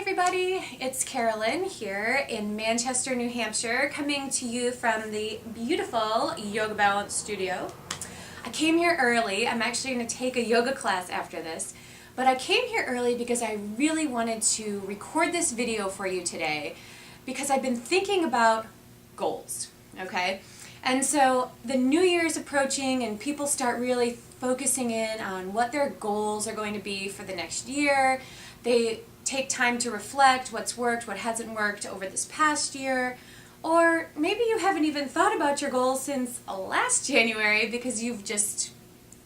everybody, it's Carolyn here in Manchester, New Hampshire, coming to you from the beautiful Yoga Balance studio. I came here early. I'm actually going to take a yoga class after this, but I came here early because I really wanted to record this video for you today because I've been thinking about goals, okay? And so the New Year's approaching and people start really focusing in on what their goals are going to be for the next year. They take time to reflect what's worked, what hasn't worked over this past year, or maybe you haven't even thought about your goals since last January because you've just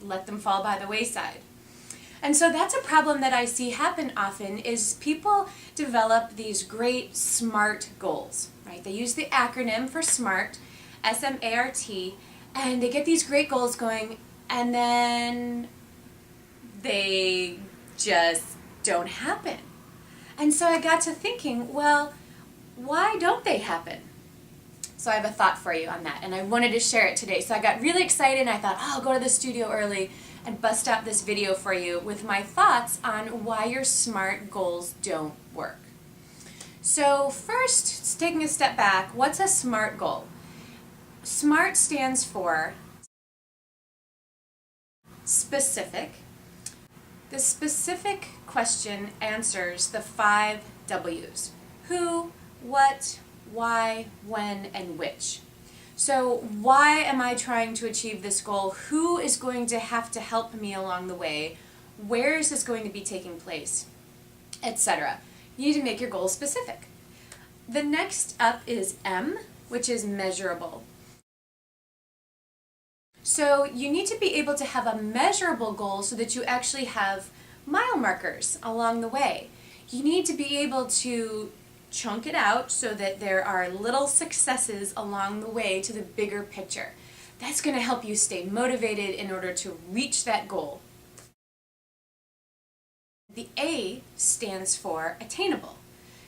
let them fall by the wayside. And so that's a problem that I see happen often is people develop these great SMART goals, right? They use the acronym for SMART, S-M-A-R-T, and they get these great goals going and then they just don't happen. And so I got to thinking, well, why don't they happen? So I have a thought for you on that, and I wanted to share it today. So I got really excited, and I thought, oh, I'll go to the studio early and bust out this video for you with my thoughts on why your SMART goals don't work. So first, taking a step back, what's a SMART goal? SMART stands for specific. The specific question answers the 5 W's. Who, what, why, when, and which. So why am I trying to achieve this goal? Who is going to have to help me along the way? Where is this going to be taking place? Etc. You need to make your goal specific. The next up is M, which is measurable. So you need to be able to have a measurable goal so that you actually have mile markers along the way. You need to be able to chunk it out so that there are little successes along the way to the bigger picture. That's going to help you stay motivated in order to reach that goal. The A stands for attainable.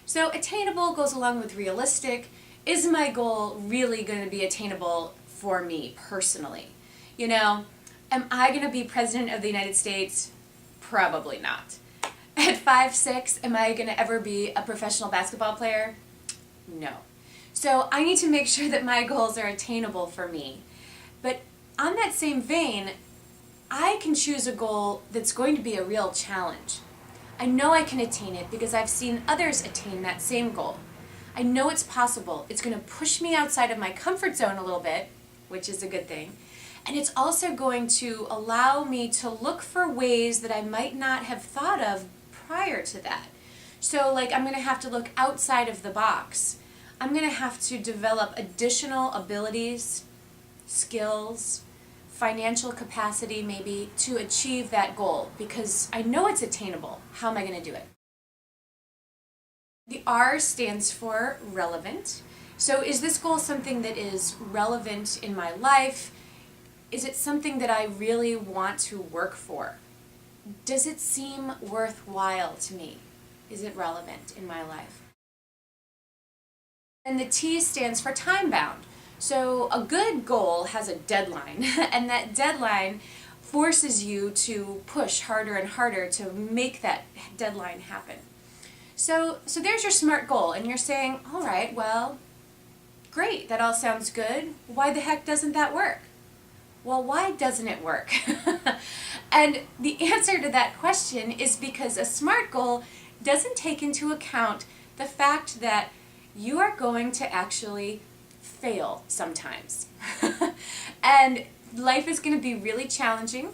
So attainable goes along with realistic. Is my goal really going to be attainable for me personally? You know, am I going to be President of the United States? Probably not. At 5'6", am I going to ever be a professional basketball player? No. So I need to make sure that my goals are attainable for me. But on that same vein, I can choose a goal that's going to be a real challenge. I know I can attain it because I've seen others attain that same goal. I know it's possible. It's going to push me outside of my comfort zone a little bit, which is a good thing. And it's also going to allow me to look for ways that I might not have thought of prior to that. So like I'm going to have to look outside of the box. I'm going to have to develop additional abilities, skills, financial capacity maybe to achieve that goal because I know it's attainable. How am I going to do it? The R stands for relevant. So is this goal something that is relevant in my life? Is it something that I really want to work for? Does it seem worthwhile to me? Is it relevant in my life? And the T stands for time bound. So a good goal has a deadline, and that deadline forces you to push harder and harder to make that deadline happen. So there's your SMART goal, and you're saying, all right, well, great, that all sounds good. Why the heck doesn't that work? Well, why doesn't it work? And the answer to that question is because a SMART goal doesn't take into account the fact that you are going to actually fail sometimes. And life is going to be really challenging.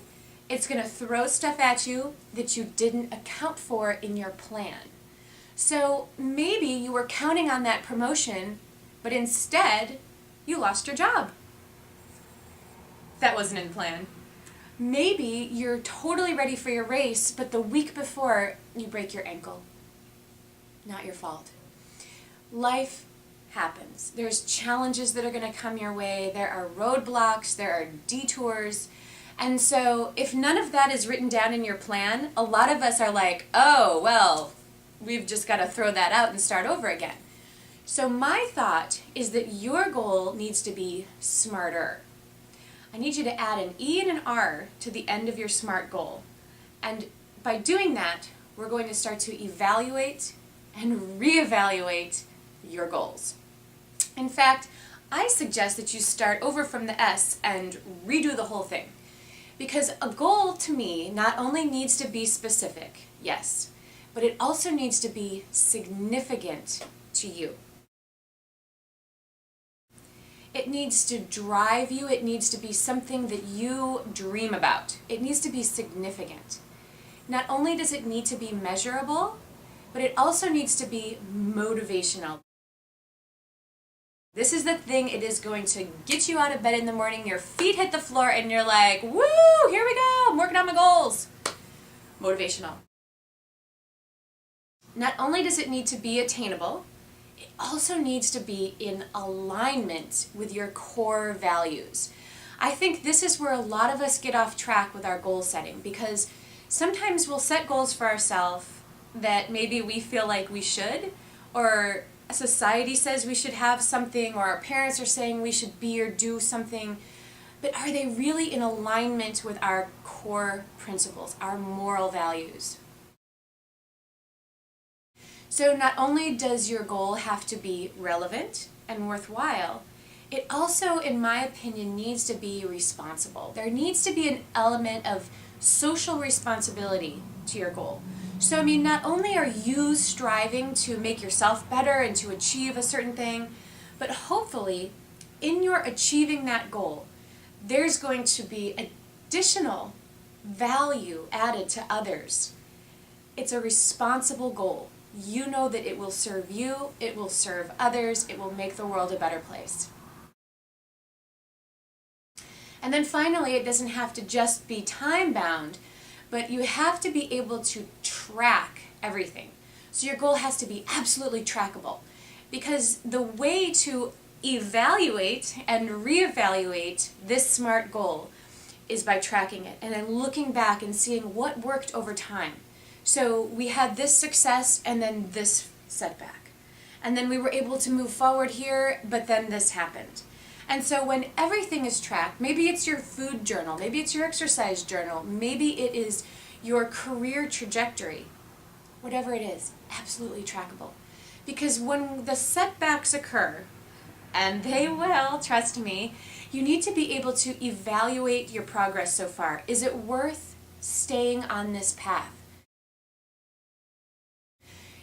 It's going to throw stuff at you that you didn't account for in your plan. So maybe you were counting on that promotion, but instead you lost your job. That wasn't in plan. Maybe you're totally ready for your race, but the week before you break your ankle. Not your fault. Life happens. There's challenges that are going to come your way. There are roadblocks. There are detours. And so if none of that is written down in your plan, a lot of us are like, oh, well, we've just got to throw that out and start over again. So my thought is that your goal needs to be smarter. I need you to add an E and an R to the end of your SMART goal. And by doing that, we're going to start to evaluate and reevaluate your goals. In fact, I suggest that you start over from the S and redo the whole thing. Because a goal, to me, not only needs to be specific, yes, but it also needs to be significant to you. It needs to drive you. It needs to be something that you dream about. It needs to be significant. Not only does it need to be measurable, but it also needs to be motivational. This is the thing. It is going to get you out of bed in the morning, your feet hit the floor, and you're like, woo, here we go, I'm working on my goals. Motivational. Not only does it need to be attainable, it also needs to be in alignment with your core values. I think this is where a lot of us get off track with our goal setting, because sometimes we'll set goals for ourselves that maybe we feel like we should, or society says we should have something, or our parents are saying we should be or do something, but are they really in alignment with our core principles, our moral values? So not only does your goal have to be relevant and worthwhile, it also, in my opinion, needs to be responsible. There needs to be an element of social responsibility to your goal. So, I mean, not only are you striving to make yourself better and to achieve a certain thing, but hopefully, in your achieving that goal, there's going to be additional value added to others. It's a responsible goal. You know that it will serve you, it will serve others, it will make the world a better place. And then finally, it doesn't have to just be time-bound, but you have to be able to track everything. So your goal has to be absolutely trackable, because the way to evaluate and reevaluate this SMART goal is by tracking it and then looking back and seeing what worked over time. So we had this success and then this setback. And then we were able to move forward here, but then this happened. And so when everything is tracked, maybe it's your food journal, maybe it's your exercise journal, maybe it is your career trajectory, whatever it is, absolutely trackable. Because when the setbacks occur, and they will, trust me, you need to be able to evaluate your progress so far. Is it worth staying on this path?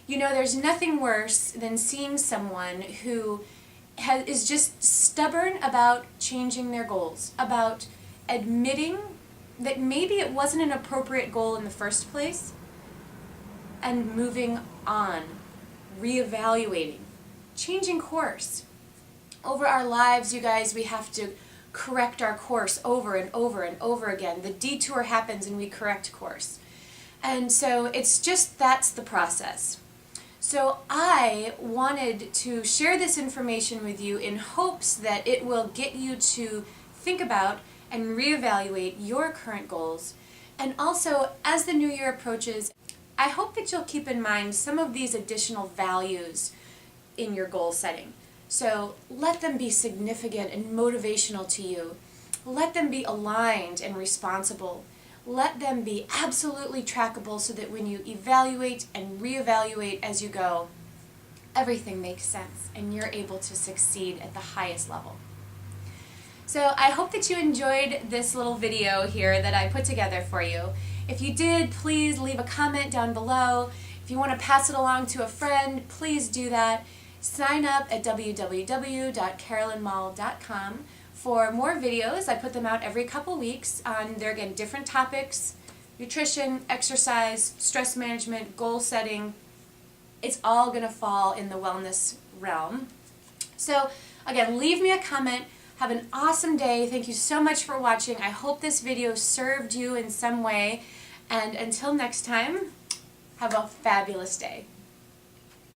You know, there's nothing worse than seeing someone who is just stubborn about changing their goals, about admitting that maybe it wasn't an appropriate goal in the first place, and moving on, reevaluating, changing course. Over our lives, you guys, we have to correct our course over and over and over again. The detour happens and we correct course. And so it's just, that's the process. So I wanted to share this information with you in hopes that it will get you to think about and reevaluate your current goals. And also, as the new year approaches, I hope that you'll keep in mind some of these additional values in your goal setting. So let them be significant and motivational to you. Let them be aligned and responsible. Let them be absolutely trackable so that when you evaluate and reevaluate as you go, everything makes sense and you're able to succeed at the highest level. So I hope that you enjoyed this little video here that I put together for you. If you did, please leave a comment down below. If you want to pass it along to a friend, please do that. Sign up at www.carolynmall.com for more videos. I put them out every couple weeks on, they're again different topics: nutrition, exercise, stress management, goal setting. It's all going to fall in the wellness realm. So again, leave me a comment. Have an awesome day. Thank you so much for watching. I hope this video served you in some way. And until next time, have a fabulous day.